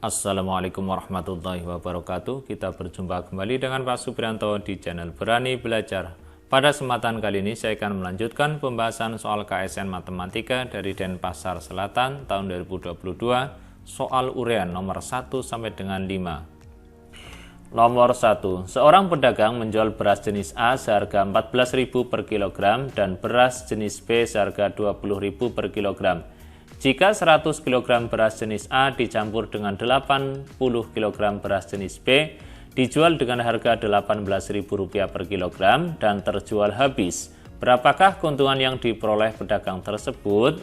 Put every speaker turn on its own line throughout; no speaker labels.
Assalamualaikum warahmatullahi wabarakatuh. Kita berjumpa kembali dengan Pak Suprianto di channel Berani Belajar. Pada kesempatan kali ini saya akan melanjutkan pembahasan soal KSN Matematika dari Denpasar Selatan tahun 2022, soal urean nomor 1 sampai dengan 5. Nomor 1. Seorang pedagang menjual beras jenis A seharga 14.000 per kilogram dan beras jenis B seharga 20.000 per kilogram. Jika 100 kg beras jenis A dicampur dengan 80 kg beras jenis B, dijual dengan harga Rp18.000 per kilogram dan terjual habis, berapakah keuntungan yang diperoleh pedagang tersebut?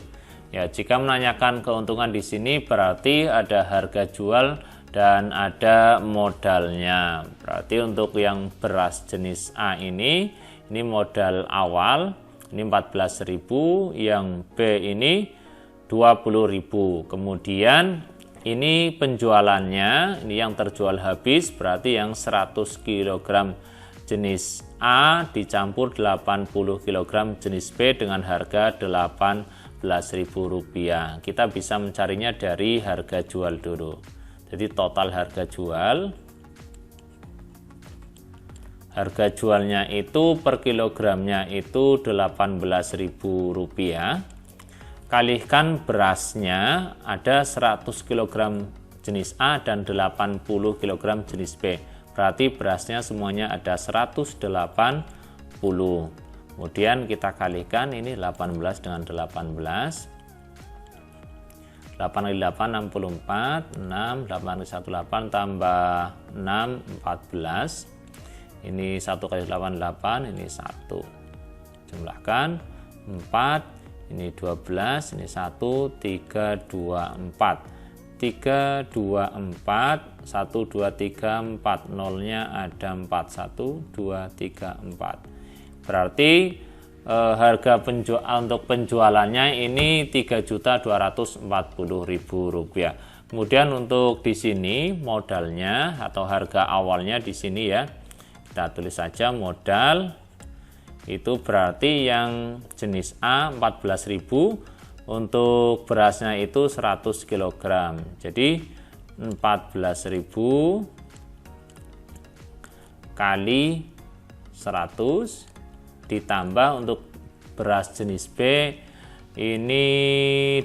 Ya, jika menanyakan keuntungan di sini berarti ada harga jual dan ada modalnya. Berarti untuk yang beras jenis A ini modal awal, ini 14.000, yang B ini 20.000. Kemudian ini penjualannya, ini yang terjual habis, berarti yang 100 kg jenis A dicampur 80 kg jenis B dengan harga Rp18.000. Kita bisa mencarinya dari harga jual dulu. Jadi total harga jual. Harga jualnya itu per kilogramnya itu Rp18.000. Kalikan berasnya ada 100 kg jenis A dan 80 kg jenis B. Berarti berasnya semuanya ada 180. Kemudian kita kalikan ini 18 dengan 18. 8 kali 8, 64. 6, 8 kali 1, 8 tambah 6, 14. Ini 1 kali 8, 8. Ini 1. Jumlahkan 4. Ini 12, ini 1, 3, 2, 4. 3, 2, 4, 1, 2, 3, 4. Nolnya ada 4, 1, 2, 3, 4. Berarti harga untuk penjualannya ini Rp3.240.000. Kemudian untuk di sini modalnya atau harga awalnya di sini ya. Kita tulis saja modal. Itu berarti yang jenis A 14.000, untuk berasnya itu 100 kg. Jadi 14.000 kali 100 ditambah untuk beras jenis B ini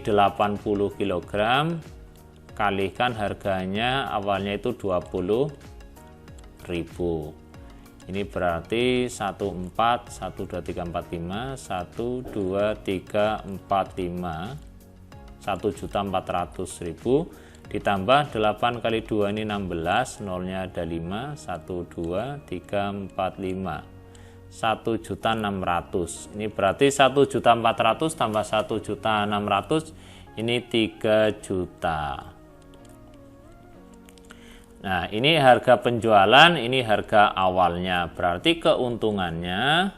80 kg, kalikan harganya awalnya itu 20.000. Ini berarti 14, 1, 2, 3, 4, 5, 1, 2, 3, 4, 5, 1.400.000 ditambah 8 kali 2 ini 16, nolnya ada 5, 1, 2, 3, 4, 5, 1.600.000. Ini berarti 1.400.000 tambah 1.600.000 ini 3 juta. Nah, ini harga penjualan, ini harga awalnya. Berarti keuntungannya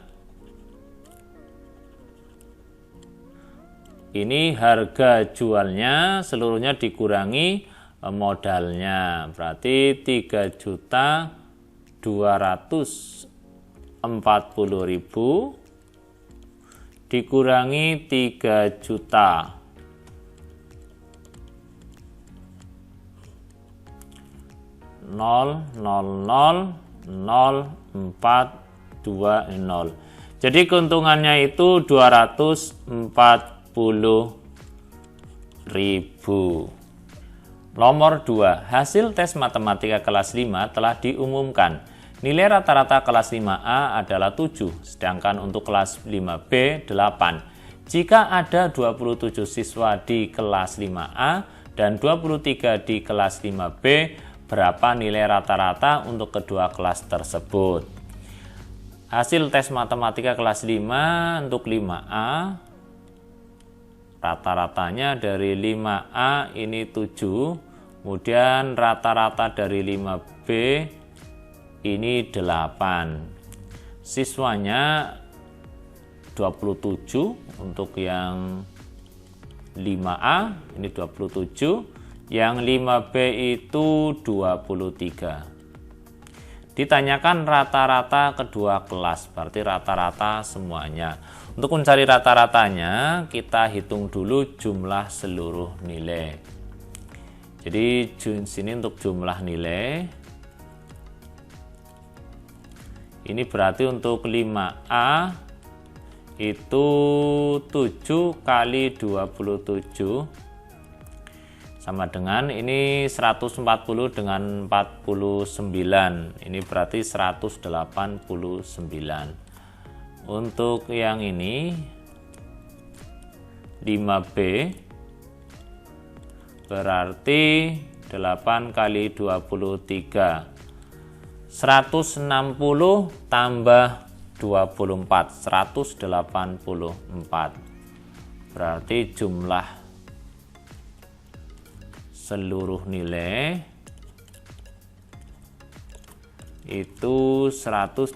ini harga jualnya seluruhnya dikurangi modalnya. Berarti 3.240.000 dikurangi 3 juta. 0,00420. Jadi keuntungannya itu 240.000. Nomor 2. Hasil tes matematika kelas 5 telah diumumkan. Nilai rata-rata kelas 5A adalah 7, sedangkan untuk kelas 5B 8. Jika ada 27 siswa di kelas 5A dan 23 di kelas 5B, berapa nilai rata-rata untuk kedua kelas tersebut? Hasil tes matematika kelas 5 untuk 5A, rata-ratanya dari 5A ini 7, kemudian rata-rata dari 5B ini 8. Siswanya 27 untuk yang 5A ini 27. Yang 5B itu 23. Ditanyakan rata-rata kedua kelas, berarti rata-rata semuanya. Untuk mencari rata-ratanya, kita hitung dulu jumlah seluruh nilai. Jadi sini untuk jumlah nilai. Ini berarti untuk 5A itu 7 kali 27 sama dengan ini 140 dengan 49. Ini berarti 189. Untuk yang ini 5B berarti 8 kali 23. 160 tambah 24, 184. Berarti jumlah seluruh nilai itu 189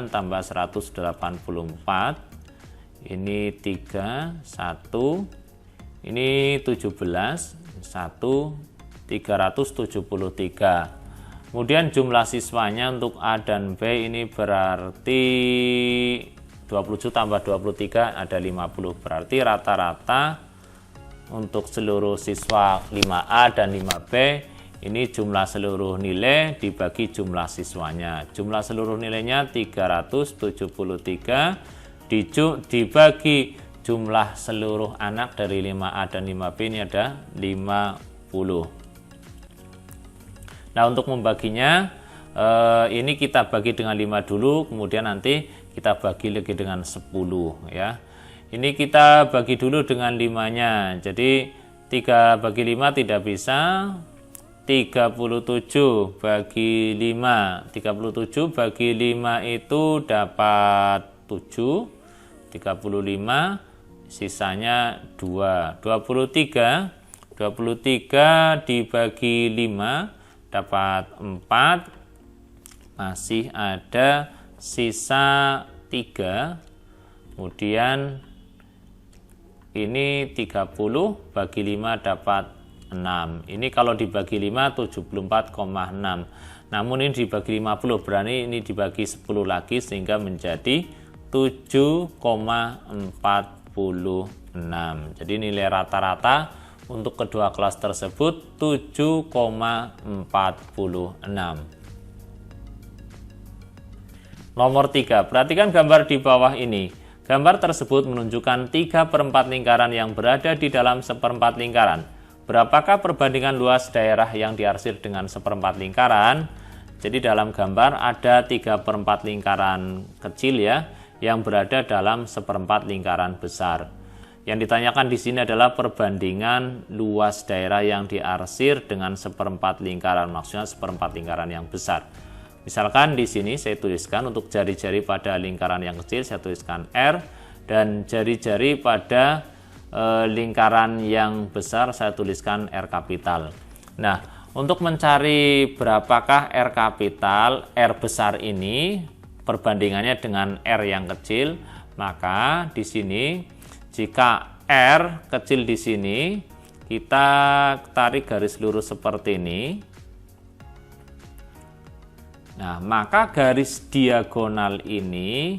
tambah 184. Ini 3, 1, ini 17, 1, 373. Kemudian jumlah siswanya untuk A dan B ini berarti 27 tambah 23 ada 50. Berarti rata-rata untuk seluruh siswa 5A dan 5B ini jumlah seluruh nilai dibagi jumlah siswanya. Jumlah seluruh nilainya 373 dibagi jumlah seluruh anak dari 5A dan 5B ini ada 50. Nah, untuk membaginya ini kita bagi dengan 5 dulu, kemudian nanti kita bagi lagi dengan 10 ya. Ini kita bagi dulu dengan 5-nya. Jadi 3 bagi 5 tidak bisa. 37 bagi 5. 37 bagi 5 itu dapat 7. 35 sisanya 2. 23 dibagi 5 dapat 4, masih ada sisa 3. Kemudian ini 30 bagi 5 dapat 6. Ini kalau dibagi 5 74,6. Namun ini dibagi 50, berarti ini dibagi 10 lagi sehingga menjadi 7,46. Jadi nilai rata-rata untuk kedua kelas tersebut 7,46. Nomor 3, perhatikan gambar di bawah ini. Gambar tersebut menunjukkan 3/4 lingkaran yang berada di dalam 1/4 lingkaran. Berapakah perbandingan luas daerah yang diarsir dengan 1/4 lingkaran? Jadi dalam gambar ada 3/4 lingkaran kecil ya, yang berada dalam 1/4 lingkaran besar. Yang ditanyakan di sini adalah perbandingan luas daerah yang diarsir dengan 1/4 lingkaran, maksudnya 1/4 lingkaran yang besar. Misalkan di sini saya tuliskan untuk jari-jari pada lingkaran yang kecil saya tuliskan R, dan jari-jari pada lingkaran yang besar saya tuliskan R kapital. Nah, untuk mencari berapakah R kapital, R besar ini perbandingannya dengan R yang kecil, maka di sini jika R kecil di sini, kita tarik garis lurus seperti ini. Nah, maka garis diagonal ini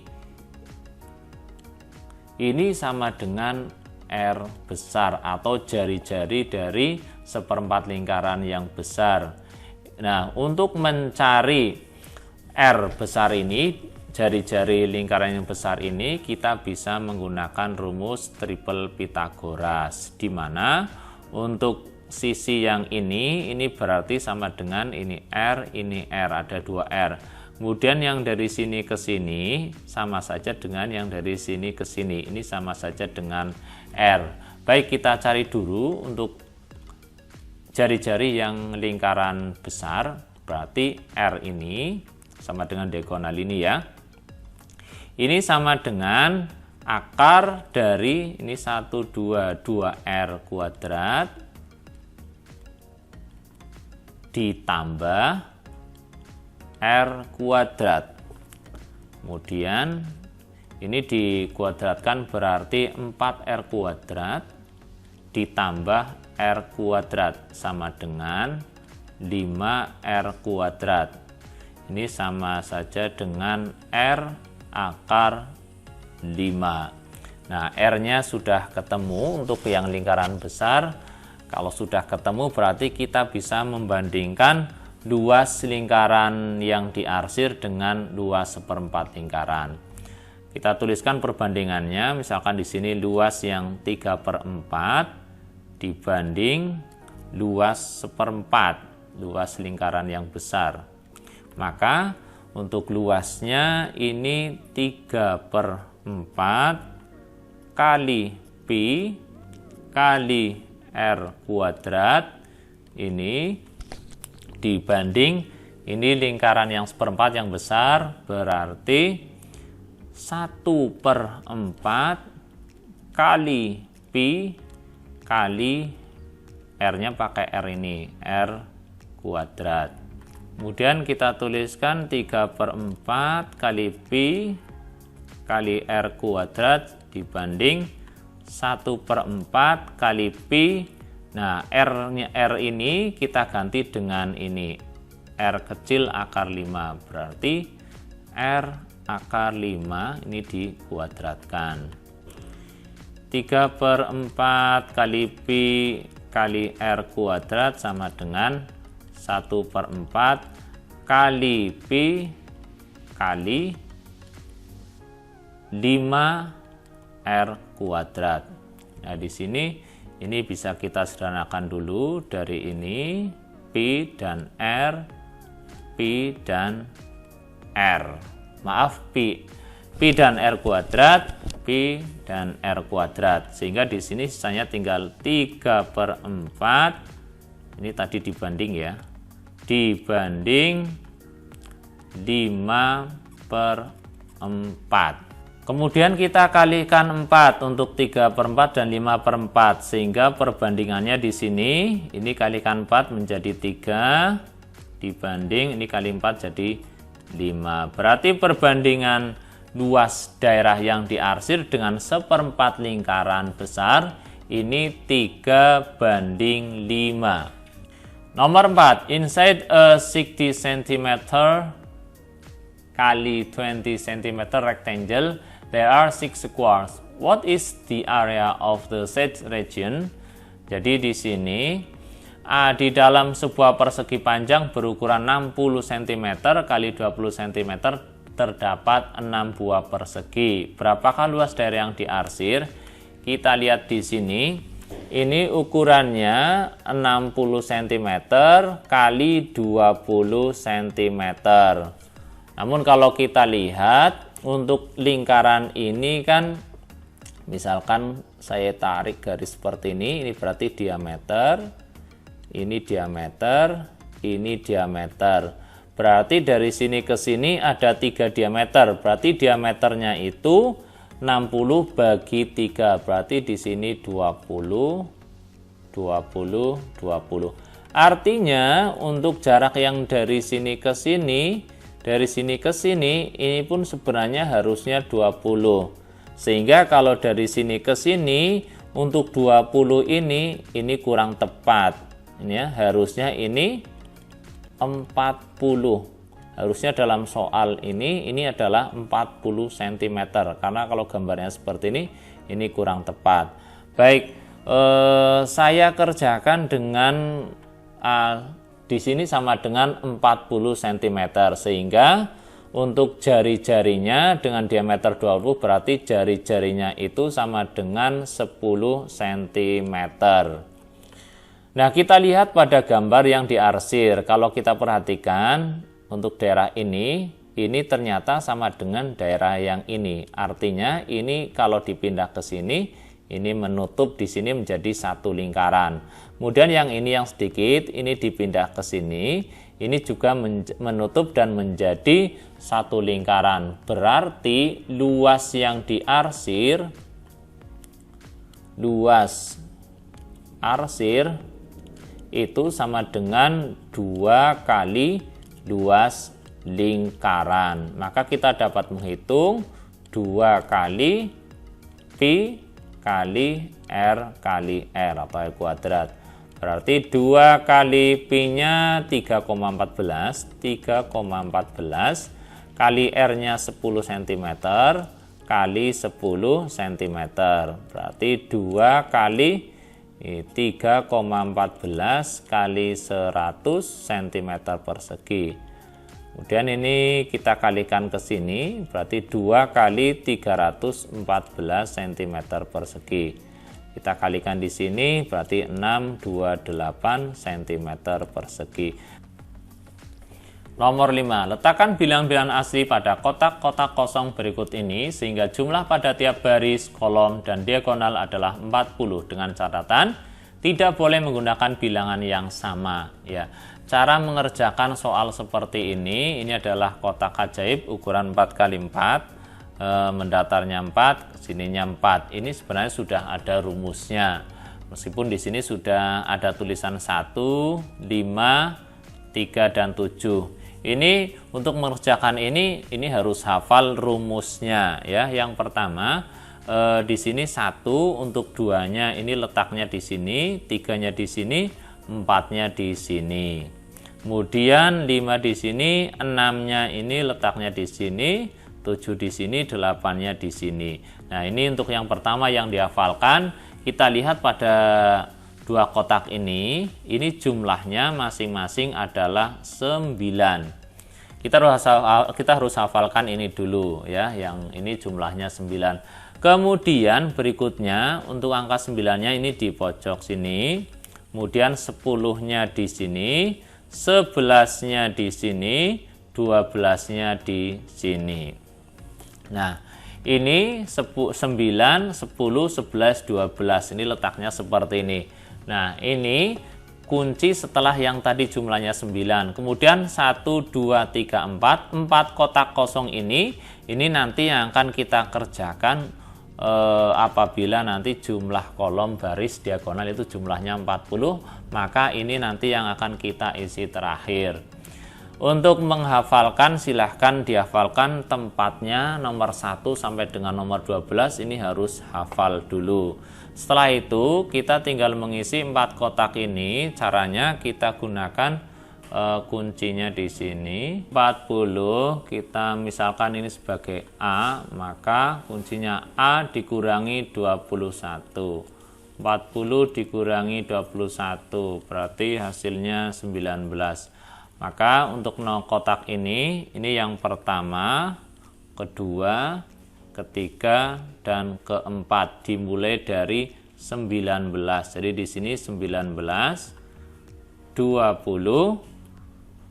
sama dengan R besar atau jari-jari dari 1/4 lingkaran yang besar. Nah, untuk mencari R besar ini, jari-jari lingkaran yang besar ini, kita bisa menggunakan rumus triple Pythagoras, di mana untuk sisi yang ini berarti sama dengan ini R, ada 2 R. Kemudian yang dari sini ke sini sama saja dengan yang dari sini ke sini, ini sama saja dengan R. Baik, kita cari dulu untuk jari-jari yang lingkaran besar, berarti R ini sama dengan diagonal ini ya. Ini sama dengan akar dari ini 2R kuadrat ditambah R kuadrat. Kemudian ini dikuadratkan berarti 4R kuadrat ditambah R kuadrat sama dengan 5R kuadrat. Ini sama saja dengan R akar 5. Nah, R-nya sudah ketemu untuk yang lingkaran besar. Kalau sudah ketemu berarti kita bisa membandingkan luas lingkaran yang diarsir dengan luas seperempat lingkaran. Kita tuliskan perbandingannya, misalkan di sini luas yang 3/4 dibanding luas seperempat, luas lingkaran yang besar. Maka untuk luasnya ini 3/4 kali pi kali R kuadrat ini dibanding ini lingkaran yang seperempat yang besar, berarti 1/4 kali pi kali R-nya pakai R ini, R kuadrat. Kemudian kita tuliskan 3/4 kali pi kali R kuadrat dibanding 1/4 kali pi. Nah, R ini kita ganti dengan ini, R kecil akar 5, berarti R akar 5 ini dikuadratkan. 3/4 kali pi kali R kuadrat sama dengan 1/4 kali pi kali 5 R kuadrat. Nah, di sini ini bisa kita sederhanakan dulu dari ini pi dan R, pi dan R. Maaf, pi dan R kuadrat, pi dan R kuadrat. Sehingga di sini sisanya tinggal 3/4. Ini tadi dibanding ya. Dibanding 5/4. Kemudian kita kalikan 4 untuk 3/4 dan 5/4, sehingga perbandingannya di sini ini kalikan 4 menjadi 3 dibanding ini kali 4 jadi 5. Berarti perbandingan luas daerah yang diarsir dengan seperempat lingkaran besar ini 3/5. Nomor 4, inside a 60 cm kali 20 cm rectangle, there are 6 squares. What is the area of the said region? Jadi di sini di dalam sebuah persegi panjang berukuran 60 cm kali 20 cm terdapat 6 buah persegi. Berapakah luas daerah yang diarsir? Kita lihat di sini. Ini ukurannya 60 cm kali 20 cm. Namun kalau kita lihat untuk lingkaran ini kan, misalkan saya tarik garis seperti ini berarti diameter, ini diameter, ini diameter. Berarti dari sini ke sini ada 3 diameter, berarti diameternya itu 60 bagi 3, berarti di sini 20, 20, 20. Artinya untuk jarak yang dari sini ke sini, ini pun sebenarnya harusnya 20. Sehingga kalau dari sini ke sini untuk 20 ini kurang tepat. Ini ya, harusnya ini 40. Harusnya dalam soal ini adalah 40 cm. Karena kalau gambarnya seperti ini kurang tepat. Baik, saya kerjakan dengan di sini sama dengan 40 cm. Sehingga untuk jari-jarinya dengan diameter 20 berarti jari-jarinya itu sama dengan 10 cm. Nah, kita lihat pada gambar yang diarsir. Kalau kita perhatikan untuk daerah ini ternyata sama dengan daerah yang ini. Artinya ini kalau dipindah ke sini, ini menutup di sini menjadi satu lingkaran. Kemudian yang ini yang sedikit, ini dipindah ke sini, ini juga menutup dan menjadi satu lingkaran. Berarti luas yang diarsir, luas arsir itu sama dengan 2 kali luas lingkaran. Maka kita dapat menghitung 2 kali pi kali R kali R atau R kuadrat. Berarti 2 kali pi-nya 3,14, 3,14 kali R-nya 10 cm kali 10 cm. Berarti 2 kali 3,14 kali 100 cm persegi. Kemudian ini kita kalikan ke sini, berarti 2 kali 314 cm persegi. Kita kalikan di sini, berarti 628 cm persegi. Nomor 5, letakkan bilangan-bilangan asli pada kotak-kotak kosong berikut ini sehingga jumlah pada tiap baris, kolom, dan diagonal adalah 40 dengan catatan tidak boleh menggunakan bilangan yang sama. Ya, cara mengerjakan soal seperti ini adalah kotak ajaib ukuran 4x4, mendatarnya 4, sininya 4. Ini sebenarnya sudah ada rumusnya. Meskipun di sini sudah ada tulisan 1, 5, 3, dan 7. Ini untuk mengerjakan ini harus hafal rumusnya ya. Yang pertama di sini 1 untuk 2-nya ini letaknya di sini, 3-nya di sini, 4-nya di sini. Kemudian 5 di sini, 6-nya ini letaknya di sini, 7 di sini, 8-nya di sini. Nah, ini untuk yang pertama yang dihafalkan. Kita lihat pada dua kotak ini jumlahnya masing-masing adalah 9. Kita harus hafalkan ini dulu ya, yang ini jumlahnya 9. Kemudian berikutnya untuk angka 9-nya ini di pojok sini, kemudian 10-nya di sini, 11-nya di sini, 12-nya di sini. Nah, ini 9, 10, 11, 12 ini letaknya seperti ini. Nah, ini kunci setelah yang tadi jumlahnya 9. Kemudian 1, 2, 3, 4. 4 kotak kosong ini nanti yang akan kita kerjakan apabila nanti jumlah kolom, baris, diagonal itu jumlahnya 40. Maka ini nanti yang akan kita isi terakhir. Untuk menghafalkan silahkan dihafalkan tempatnya nomor 1 sampai dengan nomor 12 ini harus hafal dulu. Setelah itu kita tinggal mengisi 4 kotak ini. Caranya kita gunakan kuncinya di sini. 40 kita misalkan ini sebagai A, maka kuncinya A dikurangi 21. 40 dikurangi 21 berarti hasilnya 19. Maka untuk kotak ini yang pertama, kedua, ketiga, dan keempat dimulai dari 19. Jadi di sini 19, 20,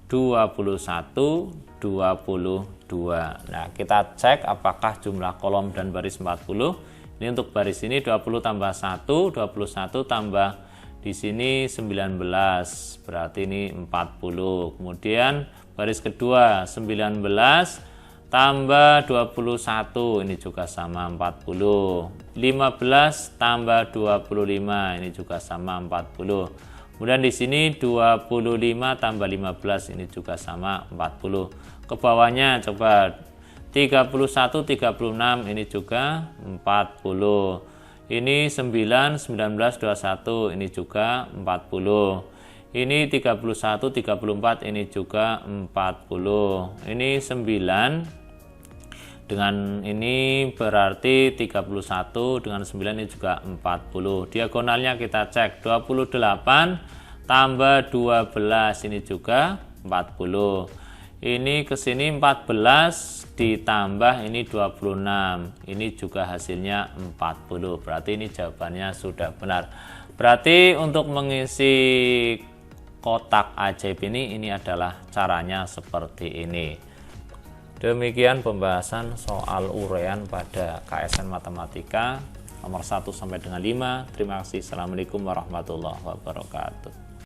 21, 22. Nah, kita cek apakah jumlah kolom dan baris 40. Ini untuk baris ini 20 tambah 1, 21 tambah di sini 19, berarti ini 40. Kemudian baris kedua 19 tambah 21, ini juga sama 40. 15 tambah 25, ini juga sama 40. Kemudian di sini 25 tambah 15, ini juga sama 40. Ke bawahnya coba 31, 36, ini juga 40. Ini 9, 19, 21, ini juga 40. Ini 31, 34, ini juga 40. Ini 9 dengan ini berarti 31 dengan 9 ini juga 40. Diagonalnya kita cek 28 tambah 12 ini juga 40. Ini ke sini 14 ditambah ini 26. Ini juga hasilnya 40. Berarti ini jawabannya sudah benar. Berarti untuk mengisi kotak ajaib ini adalah caranya seperti ini. Demikian pembahasan soal uraian pada KSN Matematika nomor 1 sampai dengan 5. Terima kasih. Assalamualaikum warahmatullahi wabarakatuh.